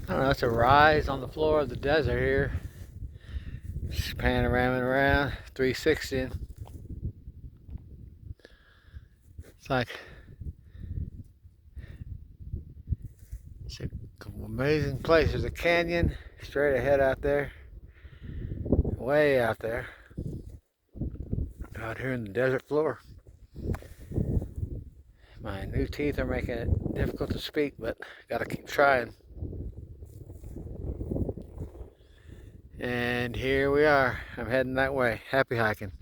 I don't know, it's a rise on the floor of the desert here. Just panoraming around, 360. It's like it's an amazing place. There's a canyon straight ahead out there, way out there, out here in the desert floor. My new teeth are making it difficult to speak, but gotta keep trying. And here we are. I'm heading that way. Happy hiking.